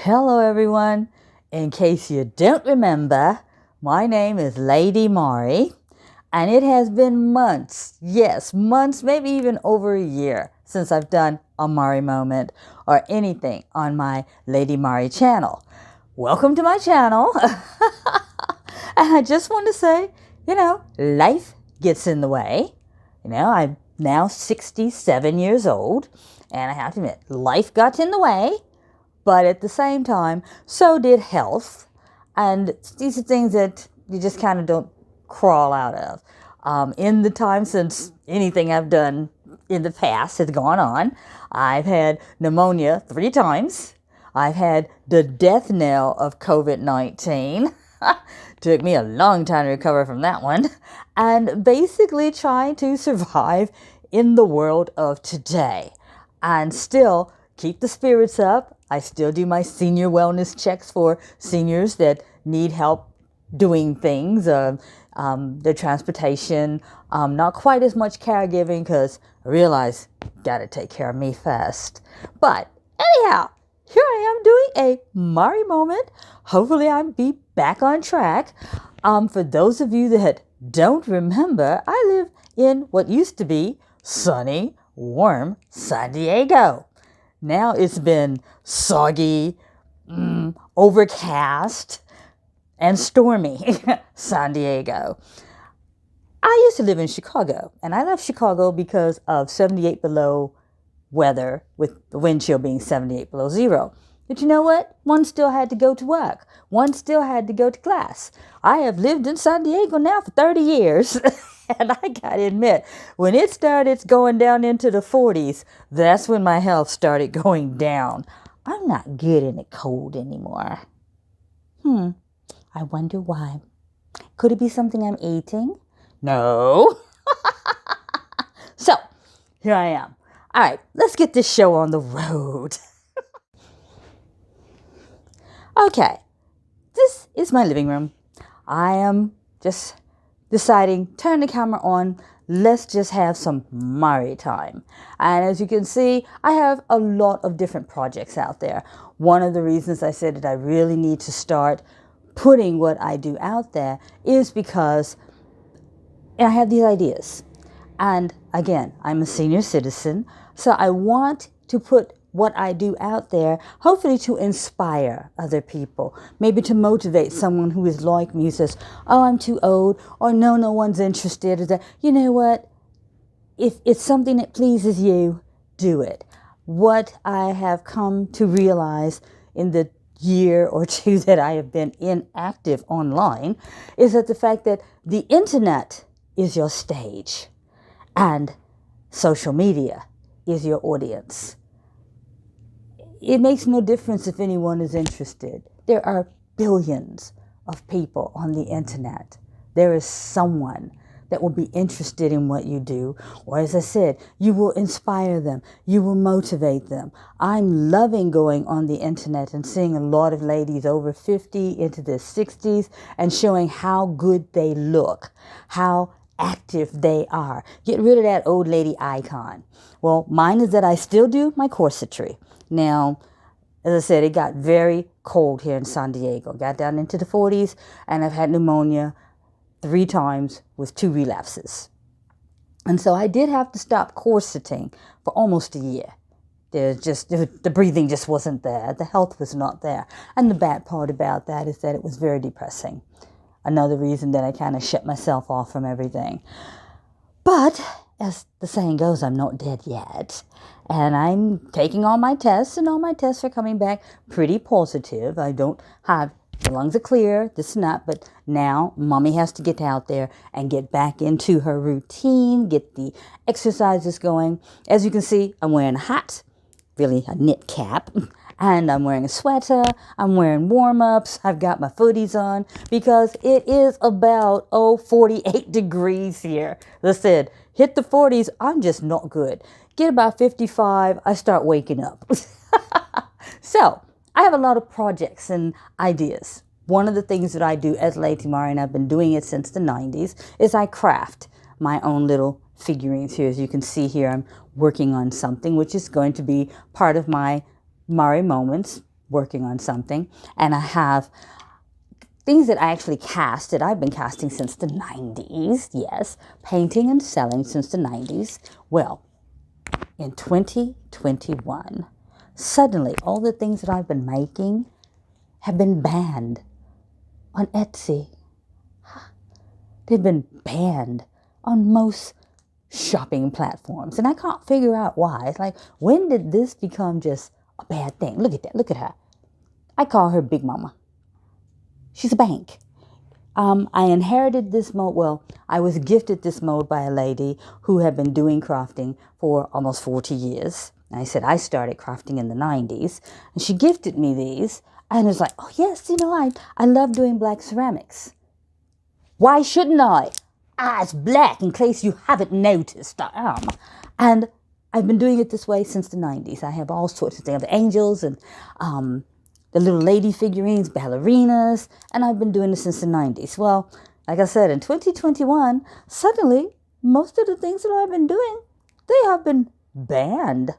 Hello everyone. In case you don't remember, my name is Lady Mari, and it has been months, yes, months, maybe even over a year since I've done a Mari moment or anything on my Lady Mari channel. Welcome to my channel. And I just want to say, life gets in the way. I'm now 67 years old, and I have to admit, life got in the way. But at the same time, so did health. And these are things that you just kind of don't crawl out of. In the time since anything I've done in the past has gone on, I've had pneumonia 3 times. I've had the death knell of COVID-19. Took me a long time to recover from that one. And basically trying to survive in the world of today. And still keep the spirits up. I still do my senior wellness checks for seniors that need help doing things, their transportation, not quite as much caregiving because I realize got to take care of me first. But anyhow, here I am doing a Mari moment. Hopefully I'll be back on track. For those of you that don't remember, I live in what used to be sunny, warm San Diego. Now it's been soggy, overcast, and stormy San Diego. I used to live in Chicago, and I left Chicago because of 78 below weather, with the wind chill being 78 below zero. But you know what? One still had to go to work. One still had to go to class. I have lived in San Diego now for 30 years. And I gotta admit, when it started going down into the 40s, that's when my health started going down. I'm not good in the cold anymore. I wonder why. Could it be something I'm eating? No. So, here I am. All right, let's get this show on the road. Okay, this is my living room. I am just deciding, turn the camera on, let's just have some Mari time. And as you can see, I have a lot of different projects out there. One of the reasons I said that I really need to start putting what I do out there is because I have these ideas. And again, I'm a senior citizen, so I want to put what I do out there, hopefully to inspire other people, maybe to motivate someone who is like me, who says, oh, I'm too old, or no one's interested, or that, you know what, if it's something that pleases you, do it. What I have come to realize in the year or two that I have been inactive online is that the fact that the internet is your stage and social media is your audience. It makes no difference if anyone is interested. There are billions of people on the internet. There is someone that will be interested in what you do. Or as I said, you will inspire them. You will motivate them. I'm loving going on the internet and seeing a lot of ladies over 50 into their 60s and showing how good they look, how active they are. Get rid of that old lady icon. Well, mine is that I still do my corsetry. Now, as I said, it got very cold here in San Diego. Got down into the 40s, and I've had pneumonia 3 times with 2 relapses. And so I did have to stop corseting for almost a year. The breathing just wasn't there. The health was not there. And the bad part about that is that it was very depressing. Another reason that I kind of shut myself off from everything. But as the saying goes, I'm not dead yet. And I'm taking all my tests, and all my tests are coming back pretty positive. I don't have, the lungs are clear, this and that, but now mommy has to get out there and get back into her routine, get the exercises going. As you can see, I'm wearing a hat, really a knit cap, and I'm wearing a sweater, I'm wearing warm-ups, I've got my footies on, because it is about, 48 degrees here. Listen, hit the 40s, I'm just not good. Get about 55, I start waking up. So, I have a lot of projects and ideas. One of the things that I do as Lady Mari, and I've been doing it since the 90s, is I craft my own little figurines here. As you can see here, I'm working on something which is going to be part of my Mari moments working on something, and I have things that I actually cast that I've been casting since the 90s. Yes, painting and selling since the 90s. Well, in 2021, suddenly all the things that I've been making have been banned on Etsy. They've been banned on most shopping platforms. And I can't figure out why. It's like, when did this become just a bad thing? Look at that. Look at her. I call her Big Mama. She's a bank. I inherited this mode. Well, I was gifted this mode by a lady who had been doing crafting for almost 40 years. And I said, I started crafting in the 90s. And she gifted me these. And it's like, oh, yes, I love doing black ceramics. Why shouldn't I? It's black, in case you haven't noticed. I am. And I've been doing it this way since the 90s. I have all sorts of things. The angels and the little lady figurines, ballerinas, and I've been doing this since the 90s. Well, like I said, in 2021, suddenly, most of the things that I've been doing, they have been banned.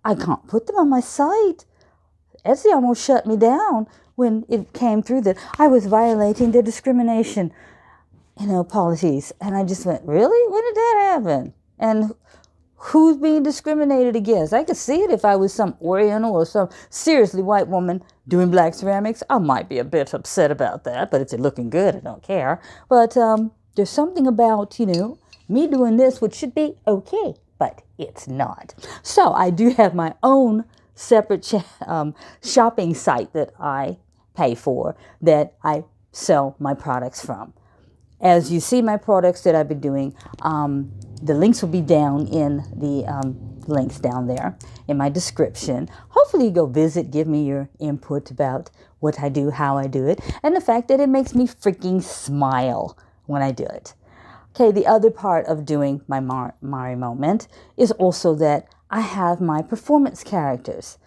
I can't put them on my site. Etsy almost shut me down when it came through that I was violating their discrimination, policies. And I just went, really? When did that happen? And who's being discriminated against? I could see it if I was some Oriental or some seriously white woman doing black ceramics. I might be a bit upset about that, but if they're looking good, I don't care. But there's something about, me doing this, which should be okay, but it's not. So I do have my own separate shopping site that I pay for, that I sell my products from. As you see my products that I've been doing, the links will be down in the links down there in my description. Hopefully you go visit, give me your input about what I do, how I do it, and the fact that it makes me freaking smile when I do it. Okay, the other part of doing my Mari moment is also that I have my performance characters.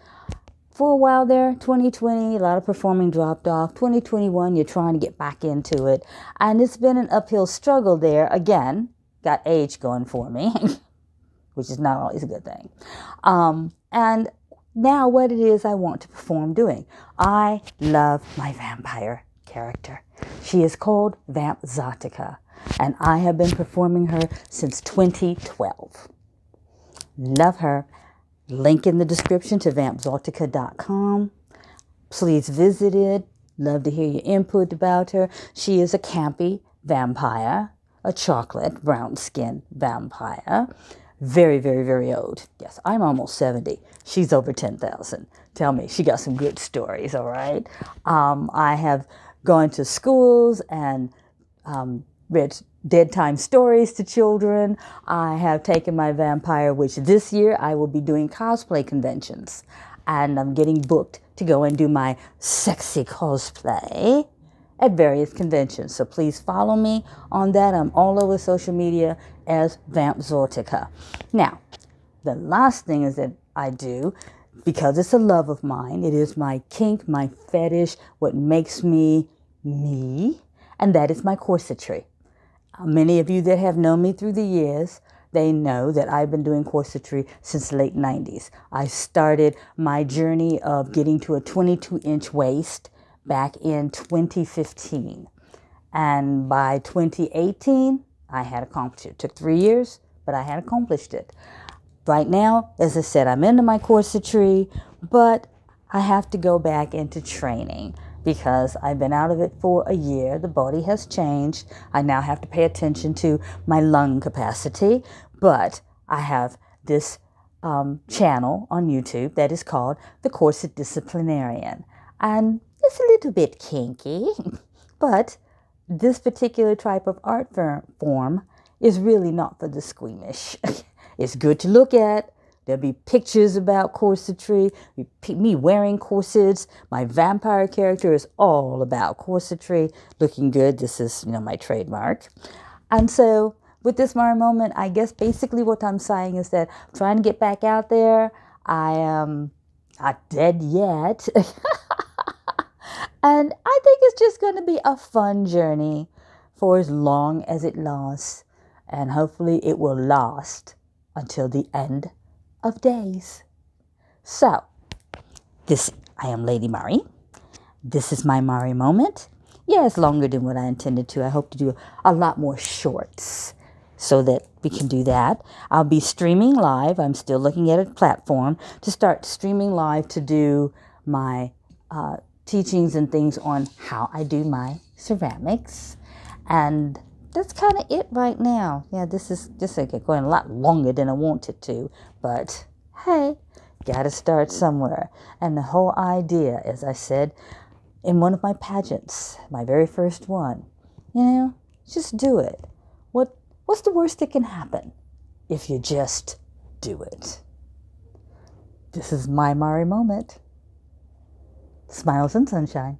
For a while there, 2020, a lot of performing dropped off. 2021, you're trying to get back into it. And it's been an uphill struggle there. Again, got age going for me, which is not always a good thing. And now what it is I want to perform doing. I love my vampire character. She is called Vamp Zotica, and I have been performing her since 2012. Love her. Link in the description to vampzotica.com. Please visit it. Love to hear your input about her. She is a campy vampire, a chocolate brown skin vampire. Very, very, very old. Yes, I'm almost 70. She's over 10,000. Tell me, she got some good stories, all right? I have gone to schools and read bedtime stories to children. I have taken my vampire, which this year I will be doing cosplay conventions. And I'm getting booked to go and do my sexy cosplay at various conventions. So please follow me on that. I'm all over social media as Vamp Zotica. Now, the last thing is that I do, because it's a love of mine, it is my kink, my fetish, what makes me me, and that is my corsetry. Many of you that have known me through the years, they know that I've been doing corsetry since the late 90s. I started my journey of getting to a 22-inch waist back in 2015. And by 2018, I had accomplished it. It took 3 years, but I had accomplished it. Right now, as I said, I'm into my corsetry, but I have to go back into training because I've been out of it for a year. The body has changed. I now have to pay attention to my lung capacity, but I have this channel on YouTube that is called The Corset Disciplinarian. And it's a little bit kinky, but this particular type of art form is really not for the squeamish. It's good to look at. There'll be pictures about corsetry, me wearing corsets. My vampire character is all about corsetry, looking good. This is, my trademark. And so with this Mari moment, I guess basically what I'm saying is that I'm trying to get back out there. I am not dead yet. And I think it's just going to be a fun journey for as long as it lasts. And hopefully it will last until the end of days. So, I am Lady Mari. This is my Mari moment. Yeah, it's longer than what I intended to. I hope to do a lot more shorts so that we can do that. I'll be streaming live. I'm still looking at a platform to start streaming live to do my teachings and things on how I do my ceramics. And that's kind of it right now. Yeah, this is going a lot longer than I wanted to, but hey, gotta start somewhere. And the whole idea, as I said in one of my pageants, my very first one, just do it. What's the worst that can happen if you just do it? This is my Mari moment. Smiles and sunshine.